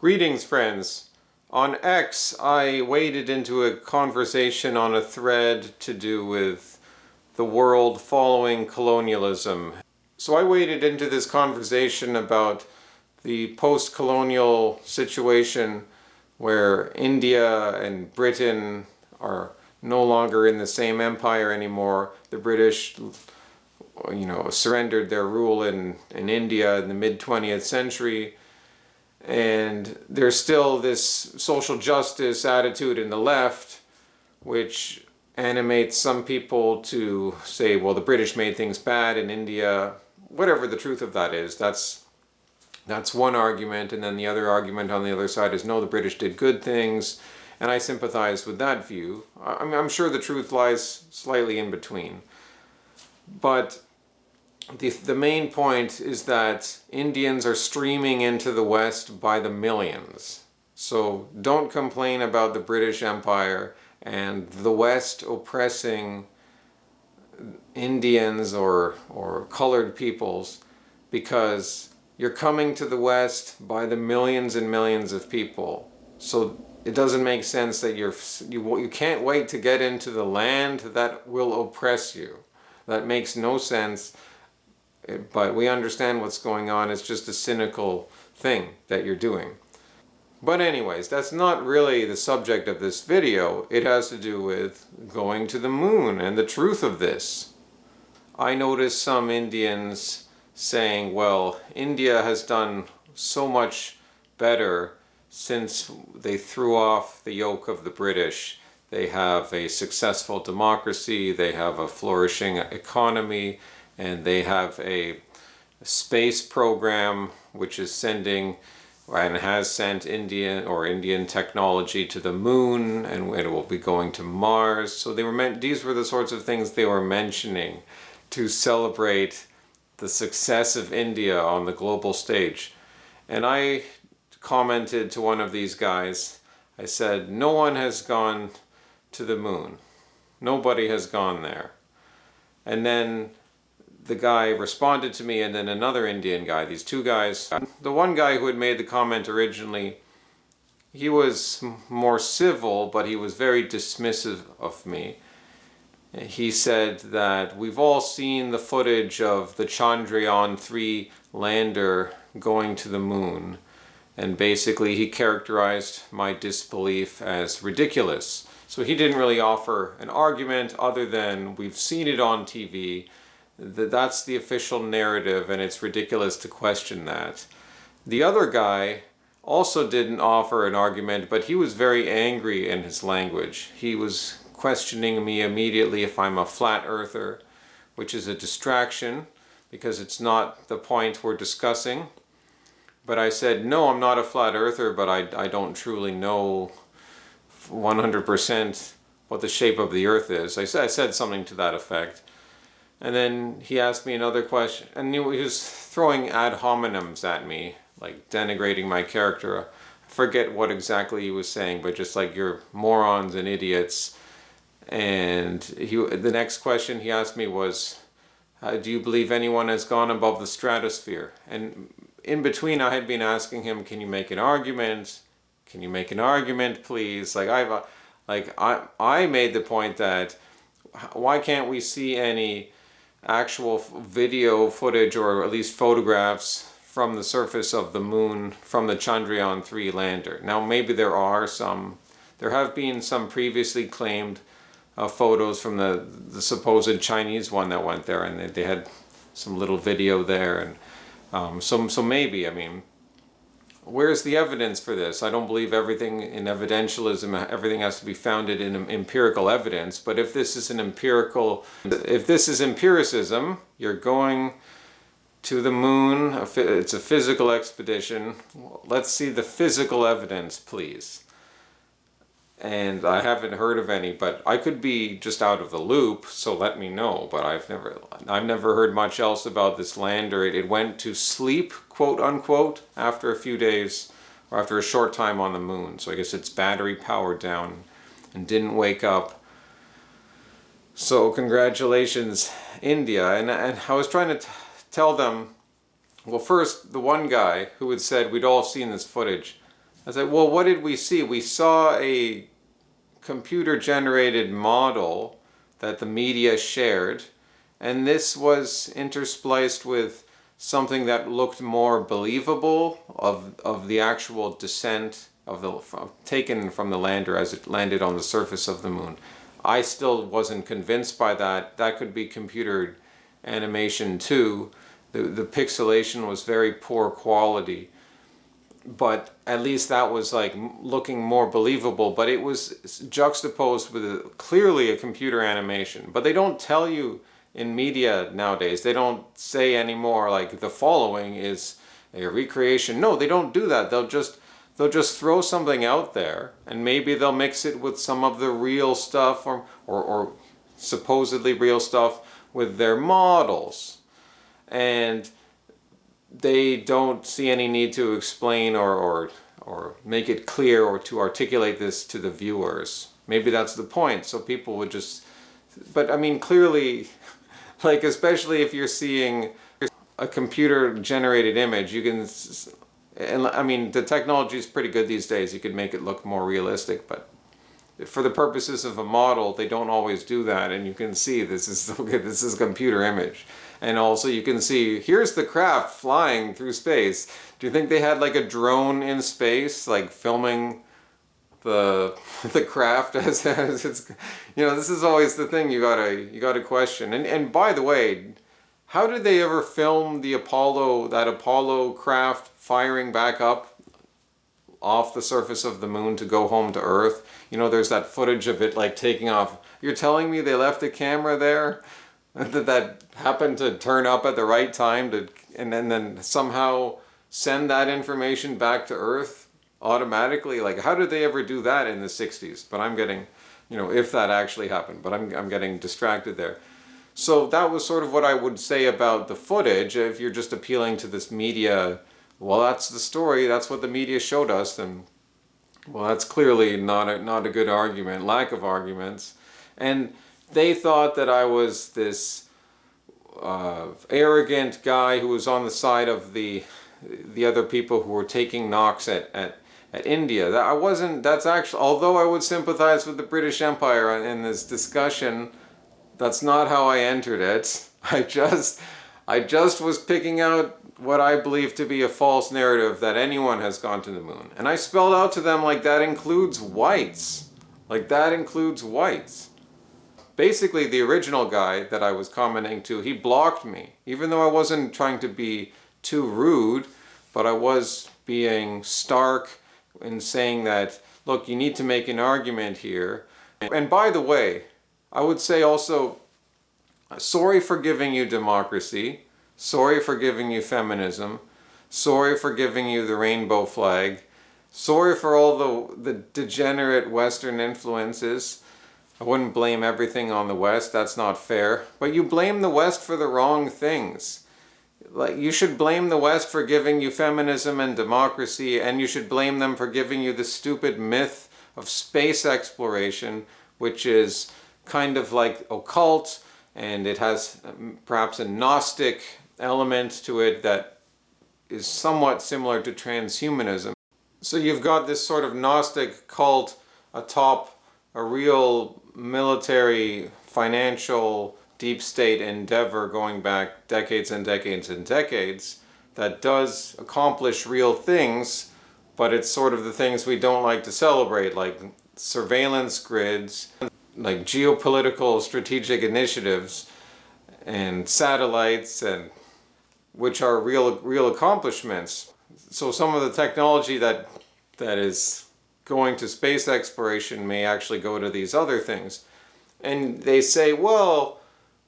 Greetings, friends. On X, I waded into a conversation on a thread to do with the world following colonialism. So I waded into this conversation about the post-colonial situation where India and Britain are no longer in the same empire anymore. The British, surrendered their rule in India in the mid-20th century. And there's still this social justice attitude in the left, which animates some people to say, well, the British made things bad in India. Whatever the truth of that is, that's one argument. And then the other argument on the other side is, no, the British did good things. And I sympathize with that view. I'm sure the truth lies slightly in between. But the main point is that Indians are streaming into the West by the millions. So don't complain about the British Empire and the West oppressing Indians or colored peoples, because you're coming to the West by the millions and millions of people. So it doesn't make sense that you can't wait to get into the land that will oppress you. That makes no sense. But we understand what's going on. It's just a cynical thing that you're doing. But anyways, that's not really the subject of this video. It has to do with going to the moon and the truth of this. I noticed some Indians saying, well, India has done so much better since they threw off the yoke of the British. They have a successful democracy, they have a flourishing economy, and they have a space program which is sending and has sent Indian technology to the moon, and it will be going to Mars. So these were the sorts of things they were mentioning to celebrate the success of India on the global stage. And I commented to one of these guys, I said, no one has gone to the moon. Nobody has gone there. And then the guy responded to me, and then another Indian guy, these two guys. The one guy who had made the comment originally, he was more civil, but he was very dismissive of me. He said that we've all seen the footage of the Chandrayaan-3 lander going to the moon. And basically he characterized my disbelief as ridiculous. So he didn't really offer an argument other than, we've seen it on TV. That's the official narrative, and it's ridiculous to question that. The other guy also didn't offer an argument, but he was very angry in his language. He was questioning me immediately if I'm a flat earther, which is a distraction because it's not the point we're discussing. But I said, no, I'm not a flat earther, but I don't truly know 100% what the shape of the earth is. I said something to that effect. And then he asked me another question, and he was throwing ad hominems at me, like denigrating my character. I forget what exactly he was saying, but just like, you're morons and idiots. And the next question he asked me was, do you believe anyone has gone above the stratosphere? And in between, I had been asking him, can you make an argument? Can you make an argument, please? I made the point that, why can't we see any actual video footage, or at least photographs from the surface of the moon from the Chandrayaan-3 lander? Now, maybe there have been some previously claimed photos from the supposed Chinese one that went there, and they had some little video there, and so maybe, I mean, where's the evidence for this? I don't believe everything in evidentialism, everything has to be founded in empirical evidence. But if this is empiricism, you're going to the moon, it's a physical expedition. Let's see the physical evidence, please. And I haven't heard of any, but I could be just out of the loop, so let me know. But I've never heard much else about this lander. It went to sleep, quote unquote, after a few days, or after a short time on the moon. So I guess its battery powered down and didn't wake up. So congratulations, India. And I was trying to tell them, well, first, the one guy who had said we'd all seen this footage, I said, well, what did we see? We saw a computer-generated model that the media shared, and this was interspliced with something that looked more believable of the actual descent taken from the lander as it landed on the surface of the moon. I still wasn't convinced by that. That could be computer animation too. The pixelation was very poor quality, but at least that was like looking more believable. But it was juxtaposed with clearly a computer animation. But they don't tell you in media nowadays. They don't say anymore like the following is a recreation. No, they don't do that. They'll just throw something out there, and maybe they'll mix it with some of the real stuff or supposedly real stuff with their models. And they don't see any need to explain or make it clear or to articulate this to the viewers. Maybe that's the point. So people would just, but I mean, clearly, like, especially if you're seeing a computer generated image, you can, and I mean, the technology is pretty good these days. You could make it look more realistic, but for the purposes of a model, they don't always do that. And you can see this is okay, this is a computer image. And also you can see, here's the craft flying through space. Do you think they had like a drone in space, like filming the craft as it's, this is always the thing you gotta question. And by the way, how did they ever film that Apollo craft firing back up off the surface of the moon to go home to Earth? There's that footage of it like taking off. You're telling me they left a camera there that happened to turn up at the right time and then somehow send that information back to Earth automatically? Like, how did they ever do that in the 60s? But I'm getting, if that actually happened, but I'm getting distracted there. So that was sort of what I would say about the footage. If you're just appealing to this media, well, that's the story, that's what the media showed us, then, well, that's clearly not a good argument, lack of arguments. And they thought that I was this arrogant guy who was on the side of the other people who were taking knocks at India. That I wasn't. That's actually, although I would sympathize with the British Empire in this discussion, that's not how I entered it. I just was picking out what I believe to be a false narrative that anyone has gone to the moon. And I spelled out to them like that includes whites. Like that includes whites. Basically, the original guy that I was commenting to, he blocked me. Even though I wasn't trying to be too rude, but I was being stark in saying that, look, you need to make an argument here. And by the way, I would say also, sorry for giving you democracy, sorry for giving you feminism, sorry for giving you the rainbow flag, sorry for all the degenerate Western influences. I wouldn't blame everything on the West, that's not fair. But you blame the West for the wrong things. Like, you should blame the West for giving you feminism and democracy, and you should blame them for giving you the stupid myth of space exploration, which is kind of like occult, and it has perhaps a Gnostic element to it that is somewhat similar to transhumanism. So you've got this sort of Gnostic cult atop a real military, financial, deep state endeavor going back decades and decades and decades that does accomplish real things, but it's sort of the things we don't like to celebrate, like surveillance grids, like geopolitical strategic initiatives and satellites, and which are real accomplishments. So some of the technology that is going to space exploration may actually go to these other things. And they say, well,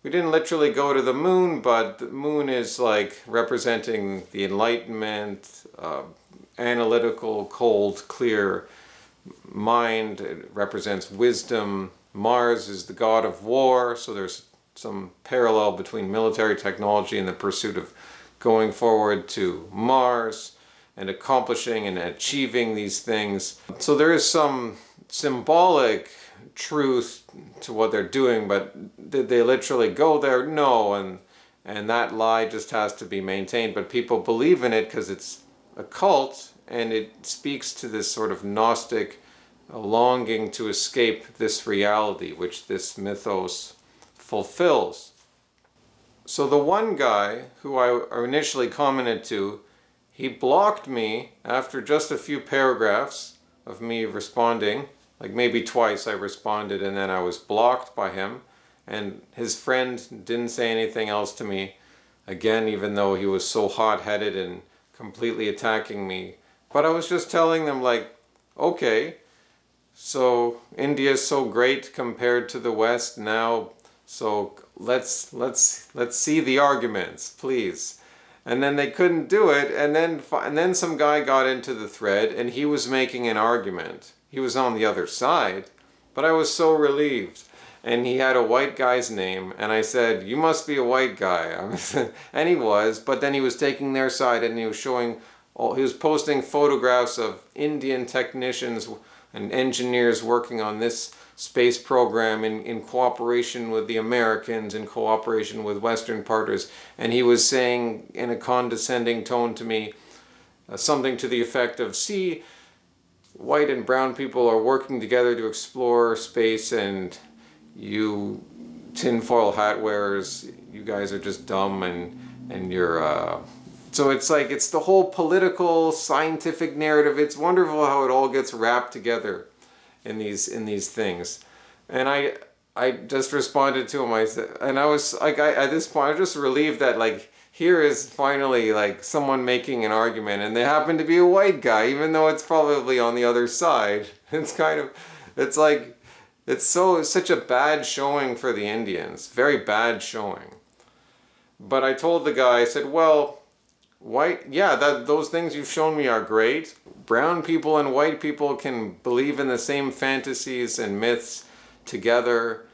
we didn't literally go to the moon, but the moon is like representing the Enlightenment, analytical, cold, clear mind. It represents wisdom. Mars is the god of war, so there's some parallel between military technology and the pursuit of going forward to Mars and accomplishing and achieving these things. So there is some symbolic truth to what they're doing, but did they literally go there? No, and that lie just has to be maintained. But people believe in it because it's a cult, and it speaks to this sort of Gnostic longing to escape this reality which this mythos fulfills. So the one guy who I initially commented to, he blocked me after just a few paragraphs of me responding. Like maybe twice I responded and then I was blocked by him. And his friend didn't say anything else to me again, even though he was so hot-headed and completely attacking me. But I was just telling them, like, okay, so India is so great compared to the West now, so let's see the arguments, please. And then they couldn't do it, and then some guy got into the thread and he was making an argument. He was on the other side, but I was so relieved. And he had a white guy's name, and I said, "You must be a white guy." And he was, but then he was taking their side, and he was posting photographs of Indian technicians and engineers working on this space program in cooperation with the Americans, in cooperation with Western partners. And he was saying in a condescending tone to me, something to the effect of, "See, white and brown people are working together to explore space, and you tinfoil hat wearers, you guys are just dumb, and you're so it's like, it's the whole political scientific narrative. It's wonderful how it all gets wrapped together in these things. And I just responded to him. I said, and I was like, at this point I was just relieved that, like, here is finally like someone making an argument, and they happen to be a white guy, even though it's probably on the other side. It's like, it's such a bad showing for the Indians, very bad showing. But I told the guy, I said, well, those things you've shown me are great. Brown people and white people can believe in the same fantasies and myths together.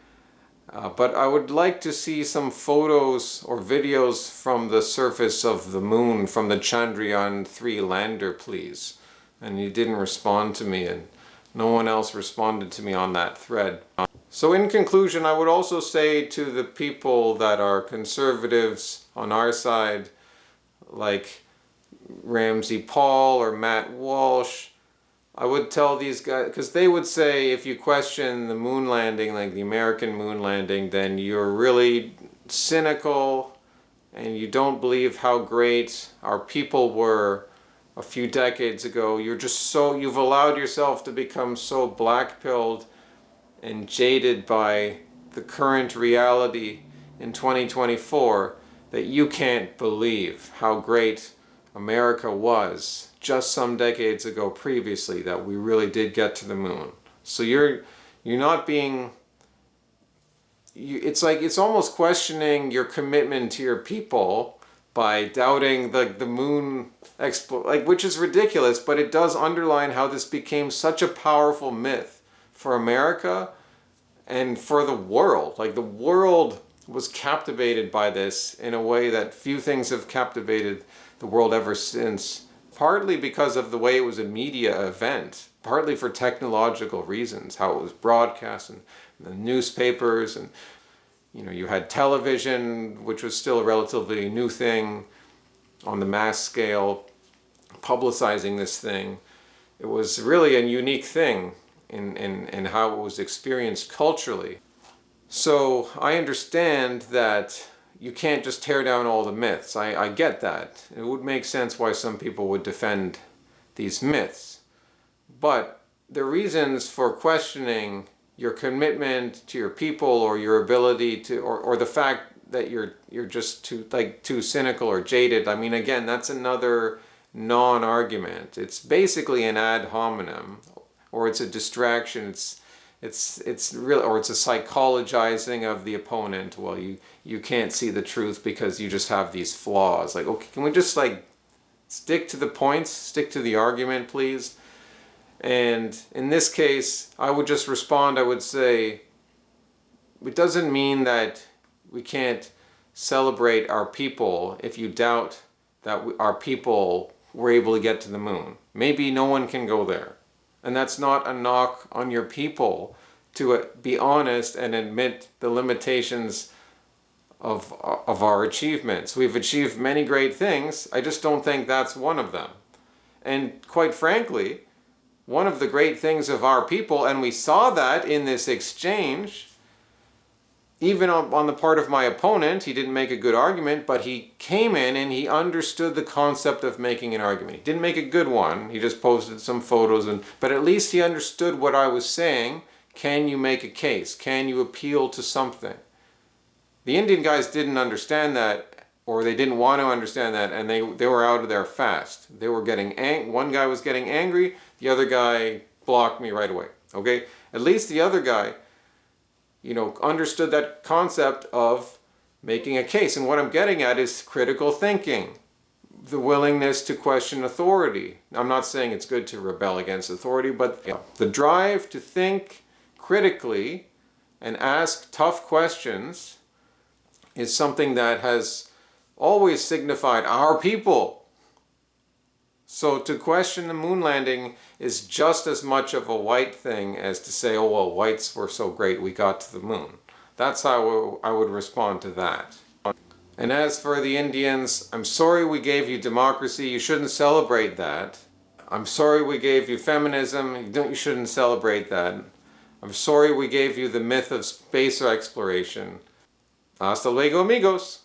But I would like to see some photos or videos from the surface of the moon, from the Chandrayaan-3 lander, please. And he didn't respond to me, and no one else responded to me on that thread. So in conclusion, I would also say to the people that are conservatives on our side, like Ramsey Paul or Matt Walsh, I would tell these guys, because they would say if you question the moon landing, like the American moon landing, then you're really cynical and you don't believe how great our people were a few decades ago. You've allowed yourself to become so black-pilled and jaded by the current reality in 2024 that you can't believe how great America was just some decades ago previously, that we really did get to the moon. So you're not being, it's like, it's almost questioning your commitment to your people by doubting the moon which is ridiculous, but it does underline how this became such a powerful myth for America and for the world. Like, the world was captivated by this in a way that few things have captivated the world ever since, partly because of the way it was a media event, partly for technological reasons, how it was broadcast in the newspapers, and you had television, which was still a relatively new thing on the mass scale, publicizing this thing. It was really a unique thing in how it was experienced culturally. So I understand that you can't just tear down all the myths. I get that. It would make sense why some people would defend these myths. But the reasons for questioning your commitment to your people, or your ability to, or the fact that you're just too cynical or jaded, I mean, again, that's another non-argument. It's basically an ad hominem, or it's a distraction. It's real, or it's a psychologizing of the opponent. Well, you can't see the truth because you just have these flaws. Like, okay, can we just stick to the points, stick to the argument, please? And in this case, I would just respond. I would say, it doesn't mean that we can't celebrate our people if you doubt that our people were able to get to the moon. Maybe no one can go there. And that's not a knock on your people to be honest and admit the limitations of our achievements. We've achieved many great things. I just don't think that's one of them. And quite frankly, one of the great things of our people, and we saw that in this exchange, even on the part of my opponent, he didn't make a good argument, but he came in and he understood the concept of making an argument. He didn't make a good one, he just posted some photos, but at least he understood what I was saying. Can you make a case? Can you appeal to something? The Indian guys didn't understand that, or they didn't want to understand that, and they were out of there fast. They were getting one guy was getting angry, the other guy blocked me right away. Okay? At least the other guy, understood that concept of making a case. And what I'm getting at is critical thinking, the willingness to question authority. I'm not saying it's good to rebel against authority, but the drive to think critically and ask tough questions is something that has always signified our people. So to question the moon landing is just as much of a white thing as to say, oh, well, whites were so great we got to the moon. That's how I would respond to that. And as for the Indians, I'm sorry we gave you democracy. You shouldn't celebrate that. I'm sorry we gave you feminism. You shouldn't celebrate that. I'm sorry we gave you the myth of space exploration. Hasta luego, amigos.